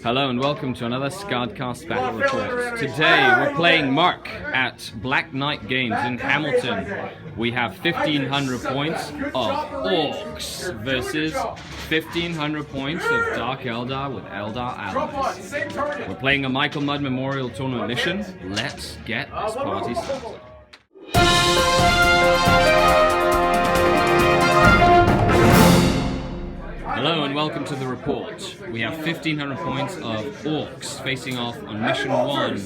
Hello and welcome to another SkaredCast Battle Report. Today we're playing Mark at Black Knight Games in Hamilton. We have 1500 points of Orks versus 1500 points of Dark Eldar with Eldar allies. We're playing a Michael Mudd Memorial Tournament mission. Let's get this party started. Hello and welcome to the report. We have 1500 points of Orks facing off on mission 1,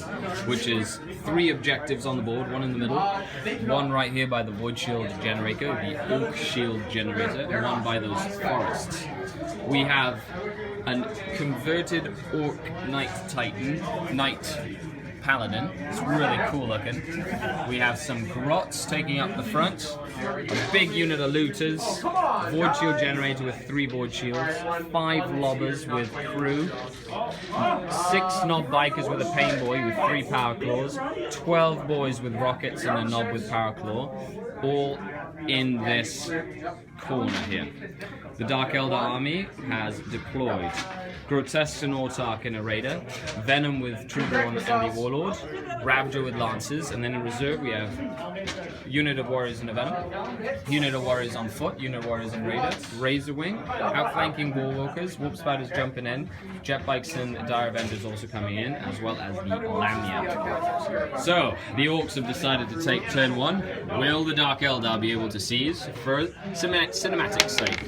which is 3 objectives on the board, one in the middle, one right here by the Void Shield generator, the Ork Shield generator, and one by those forests. We have a converted Ork Knight Titan, Knight Paladin. It's really cool looking. We have some Grots taking up the front, a big unit of looters, Void Shield generator with 3 Void Shields, 5 lobbers with crew, 6 knob bikers with a pain boy with 3 power claws, 12 boys with rockets and a knob with power claw, all in this corner here. The Dark Eldar army has deployed Grotesque and Autarch in a Raider, Venom with Trueborn and the Warlord, Ravager with Lancers, and then in reserve we have unit of Warriors in a Venom, unit of Warriors on foot, unit of Warriors in Raider, Razorwing, outflanking Warwalkers, Warp Spiders jumping in, Jet Bikes and Dire Avengers also coming in, as well as the Lamia. So, the Orks have decided to take turn 1. Will the Dark Eldar be able to seize for cinematic sake?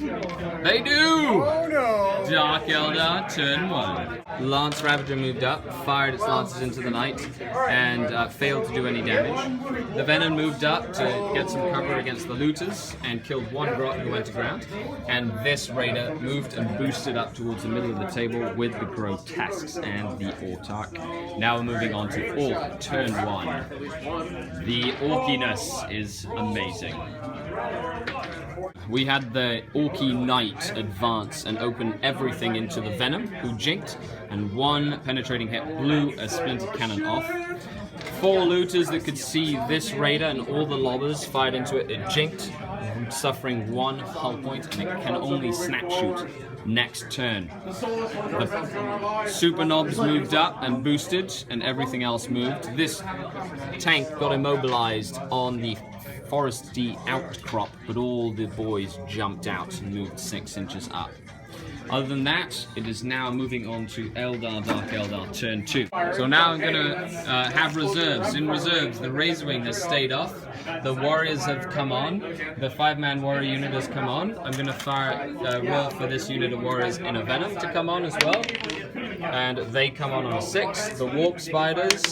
They do! Oh no! Dark Eldar, turn 1. Lance Ravager moved up, fired its lances into the night, and failed to do any damage. The Venom moved up to get some cover against the looters, and killed 1 Grot who went to ground. And this Raider moved and boosted up towards the middle of the table with the Grotesques and the Autarch. Now we're moving on to Ork, turn 1. The Orkiness is amazing. We had the Orky Knight advance and open everything into the Venom, who jinked, and 1 penetrating hit blew a splinter cannon off. 4 looters that could see this Raider and all the lobbers fired into it. It jinked, suffering 1 hull point, and it can only snap shoot next turn. The super knobs moved up and boosted, and everything else moved. This tank got immobilized on the foresty outcrop, but all the boys jumped out and moved 6 inches up. Other than that, it is now moving on to Eldar, Dark Eldar, turn 2. So now I'm going to have reserves. In reserves, the Razorwing has stayed off. The Warriors have come on. The 5-man Warrior unit has come on. I'm going to fire roll for this unit of Warriors in a Venom to come on as well. And they come on a 6. The Warp Spiders,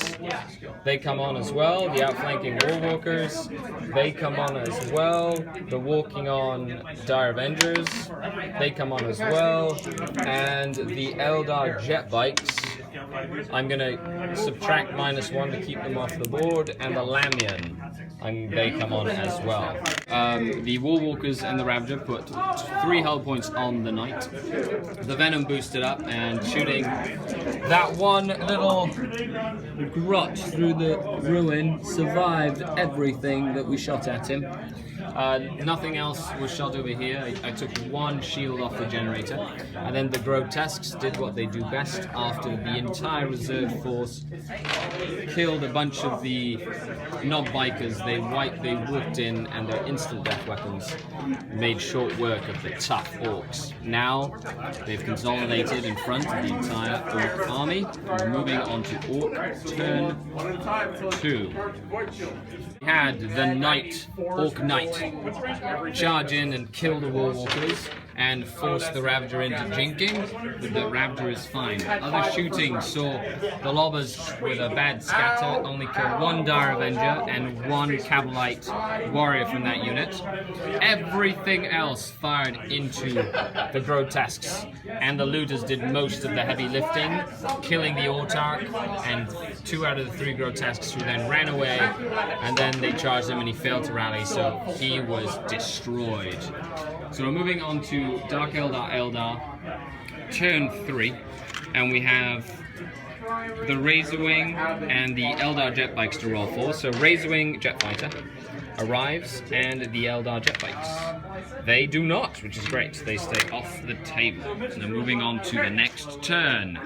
they come on as well. The outflanking Warwalkers, they come on as well. The walking on Dire Avengers, they come on as well. And the Eldar Jet Bikes, I'm going to subtract -1 to keep them off the board. And the Lamian, they come on as well. The Warwalkers and the Ravager put 3 hull points on the Knight. The Venom boosted up and shooting that 1 little grot through the ruin, survived everything that we shot at him. Nothing else was shot over here. I took 1 shield off the generator, and then the Grotesques did what they do best after the entire reserve force killed a bunch of the knob bikers. They walked in, and their instant death weapons made short work of the tough Orks. Now they've consolidated in front of the entire Ork army. We're moving on to Ork, turn 2. We had the Knight, Ork Knight, charge in and kill the Warwalkers and force the Ravager into jinking. The Ravager is fine. Other shooting saw the Lobbers with a bad scatter only kill 1 Dire Avenger and 1 Cavalite Warrior from that unit. Everything else fired into the Grotesques, and the looters did most of the heavy lifting, killing the Autarch and 2 out of the 3 Grotesques, who then ran away, and then they charged him and he failed to rally, so he was destroyed. So we're moving on to Dark Eldar, turn 3, and we have the Razorwing and the Eldar jet bikes to roll for. So Razorwing jet fighter, arrives, and the Eldar jet bikes. They do not, which is great. They stay off the table. Now moving on to the next turn.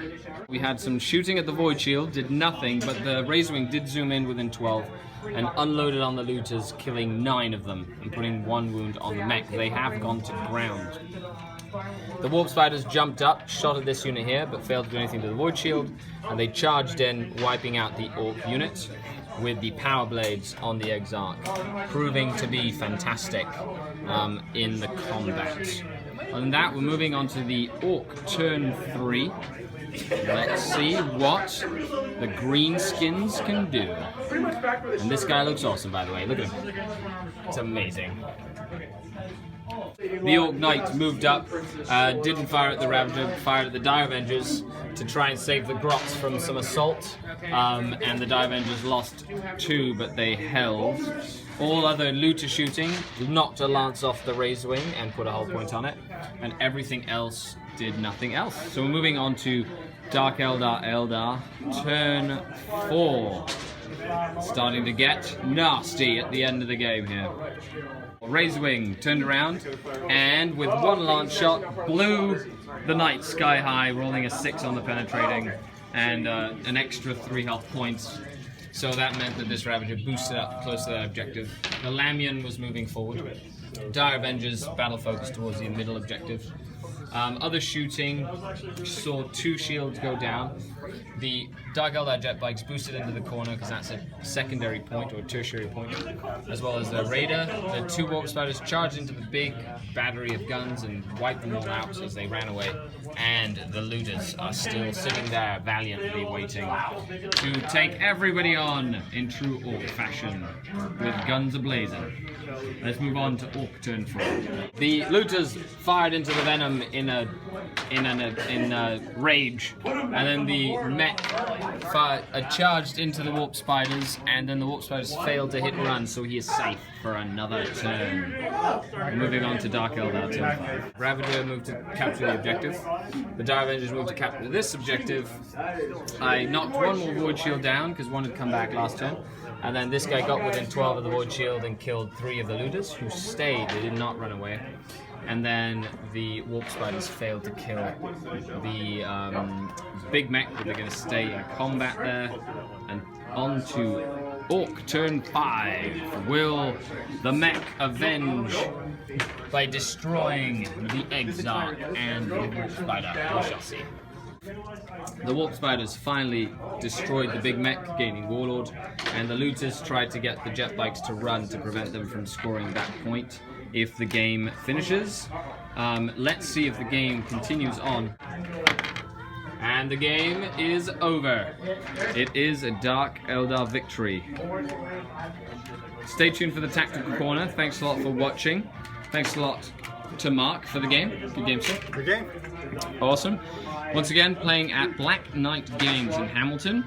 We had some shooting at the Void Shield, did nothing, but the Razorwing did zoom in within 12 and unloaded on the looters, killing 9 of them and putting 1 wound on the mech. They have gone to ground. The Warp Spiders jumped up, shot at this unit here, but failed to do anything to the Void Shield, and they charged in, wiping out the Orc unit with the Power Blades on the Exarch, proving to be fantastic in the combat. Other than that, we're moving on to the Orc turn 3. Let's see what the greenskins can do. And this guy looks awesome, by the way. Look at him. It's amazing. The Orc Knight moved up, didn't fire at the Ravager, fired at the Dire Avengers to try and save the Grots from some assault. And the Dire Avengers lost 2, but they held. All other looter shooting knocked a lance off the Razorwing and put a hull point on it. And everything else did nothing else. So we're moving on to Dark Eldar, turn 4. Starting to get nasty at the end of the game here. Razorwing turned around and with 1 lance shot blew the Knight sky high, rolling a 6 on the penetrating and an extra 3 health points. So that meant that this Ravager boosted up close to that objective. The Lamian was moving forward. Dire Avengers battle focused towards the middle objective. Other shooting saw 2 shields go down. The Dark Eldar jet bikes boosted into the corner because that's a secondary point or a tertiary point, as well as the Raider. The 2 Warp Spiders charged into the big battery of guns and wiped them all out as they ran away. And the looters are still sitting there valiantly waiting to take everybody on in true Orc fashion with guns ablazing. Let's move on to Orc turn 4. The looters fired into the Venom in rage, and then the mech charged into the Warp Spiders, and then the Warp Spiders failed to hit and run, so he is safe for another turn. Moving on to Dark Eldar turn 5. Ravager moved to capture the objective. The Dire Avengers moved to capture this objective. I knocked 1 more Void Shield down because 1 had come back last turn. And then this guy got within 12 of the Void Shield and killed 3 of the looters who stayed. They did not run away. And then the Warp Spiders failed to kill the big mech, but they're going to stay in combat there. And on to Orc turn 5. Will the mech avenge by destroying the Exarch and the Warp Spider? We shall see. The Warp Spiders finally destroyed the big mech, gaining Warlord, and the looters tried to get the jet bikes to run to prevent them from scoring that point if the game finishes. Let's see if the game continues on. And the game is over. It is a Dark Eldar victory. Stay tuned for the Tactical Corner. Thanks a lot for watching. Thanks a lot to Mark for the game. Good game, sir. Good game. Awesome. Once again, playing at Black Knight Games in Hamilton.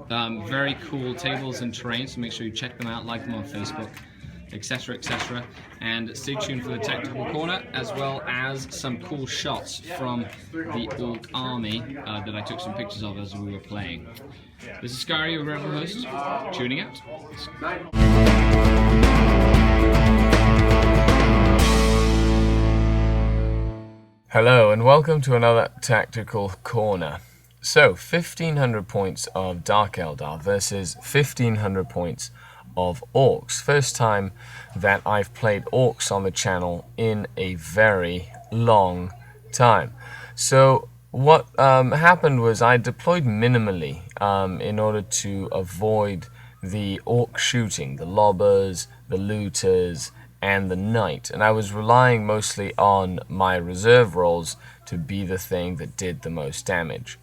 Very cool tables and terrain, so make sure you check them out, like them on Facebook, etc., etc. And stay tuned for the Tactical Corner, as well as some cool shots from the Orc army that I took some pictures of as we were playing. This is Skary, your rebel host, tuning out. Hello and welcome to another Tactical Corner. So, 1500 points of Dark Eldar versus 1500 points of Orks. First time that I've played Orks on the channel in a very long time. So, what happened was I deployed minimally in order to avoid the Orc shooting, the lobbers, the looters, and the Knight, and I was relying mostly on my reserve rolls to be the thing that did the most damage.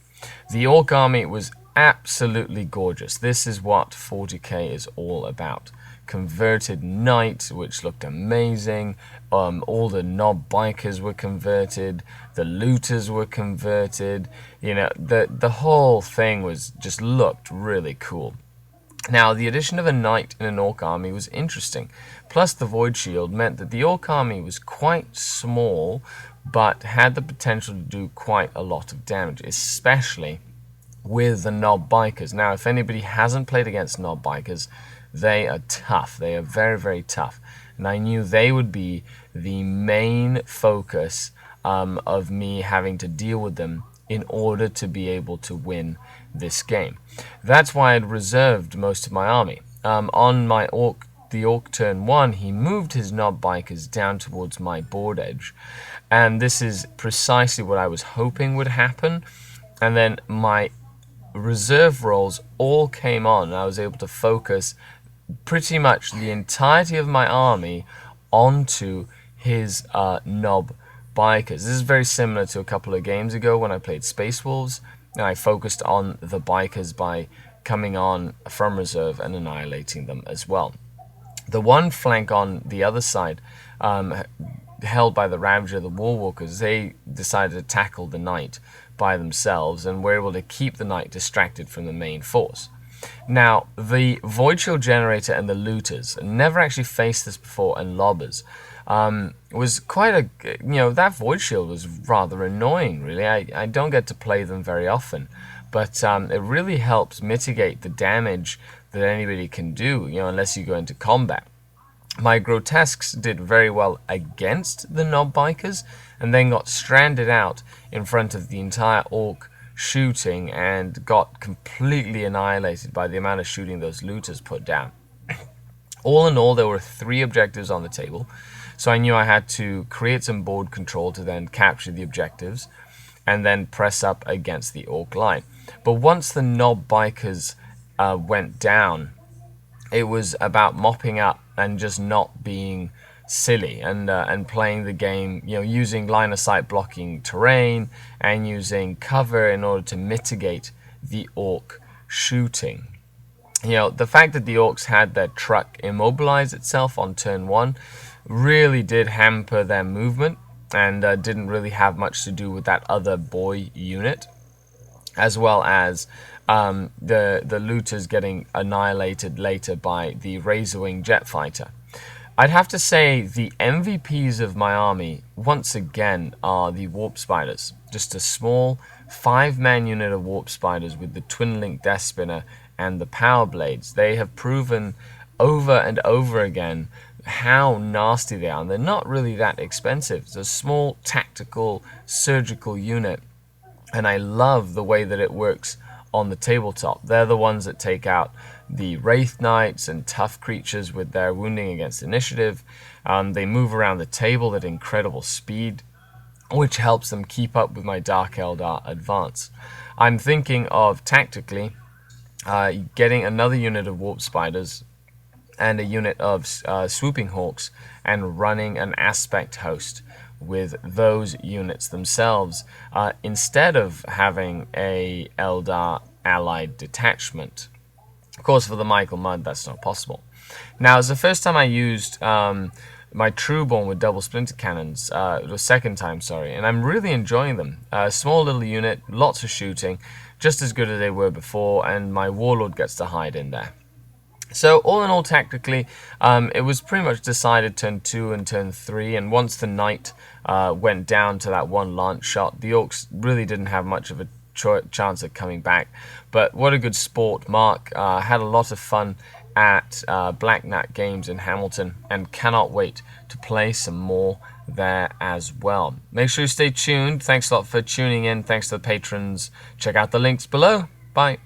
The Orc army was absolutely gorgeous. This is what 40k is all about. Converted Knight, which looked amazing. All the knob bikers were converted. The looters were converted. You know, the whole thing was just looked really cool. Now, the addition of a Knight in an Orc army was interesting. Plus, the Void Shield meant that the Orc army was quite small, but had the potential to do quite a lot of damage, especially with the knob bikers. Now, if anybody hasn't played against knob bikers, They are tough. They are very, very tough. And I knew they would be the main focus of me having to deal with them in order to be able to win this game. That's why I'd reserved most of my army. On my the Orc turn 1, he moved his knob bikers down towards my board edge. And this is precisely what I was hoping would happen. And then my reserve rolls all came on, and I was able to focus pretty much the entirety of my army onto his knob bikers. This is very similar to a couple of games ago when I played Space Wolves, and I focused on the bikers by coming on from reserve and annihilating them as well. The one flank on the other side, held by the Ravager, the Warwalkers, they decided to tackle the Knight by themselves and were able to keep the Knight distracted from the main force. Now, the Void Shield Generator and the Looters, never actually faced this before, and Lobbers, was quite a, that Void Shield was rather annoying, really. I don't get to play them very often, but it really helps mitigate the damage that anybody can do, unless you go into combat. My Grotesques did very well against the Knob Bikers, and then got stranded out in front of the entire Orc shooting and got completely annihilated by the amount of shooting those Looters put down. All in all, there were 3 objectives on the table, so I knew I had to create some board control to then capture the objectives and then press up against the Orc line. But once the Knob Bikers went down, it was about mopping up and just not being silly and playing the game, using line of sight blocking terrain and using cover in order to mitigate the Orc shooting. The fact that the Orcs had their truck immobilize itself on turn 1 really did hamper their movement and didn't really have much to do with that other boy unit, as well as the Looters getting annihilated later by the Razorwing jet fighter. I'd have to say the MVPs of my army, once again, are the Warp Spiders. Just a small 5-man unit of Warp Spiders with the Twin Link Death Spinner and the Power Blades. They have proven over and over again how nasty they are, and they're not really that expensive. It's a small, tactical, surgical unit, and I love the way that it works on the tabletop. They're the ones that take out the Wraith Knights and tough creatures with their wounding against initiative. They move around the table at incredible speed, which helps them keep up with my Dark Eldar advance. I'm thinking of tactically getting another unit of Warp Spiders and a unit of Swooping Hawks and running an aspect host with those units themselves instead of having a Eldar allied detachment. Of course, for the Michael Mudd, that's not possible. Now, it's the first time I used my Trueborn with double splinter cannons, the second time, sorry, and I'm really enjoying them. Small little unit, lots of shooting, just as good as they were before, and my Warlord gets to hide in there. So, all in all, tactically, it was pretty much decided turn 2 and turn 3, and once the Knight went down to that one lance shot, the Orcs really didn't have much of a chance of coming back. But what a good sport. Mark had a lot of fun at Black Nat Games in Hamilton and cannot wait to play some more there as well. Make sure you stay tuned. Thanks a lot for tuning in. Thanks to the patrons. Check out the links below. Bye.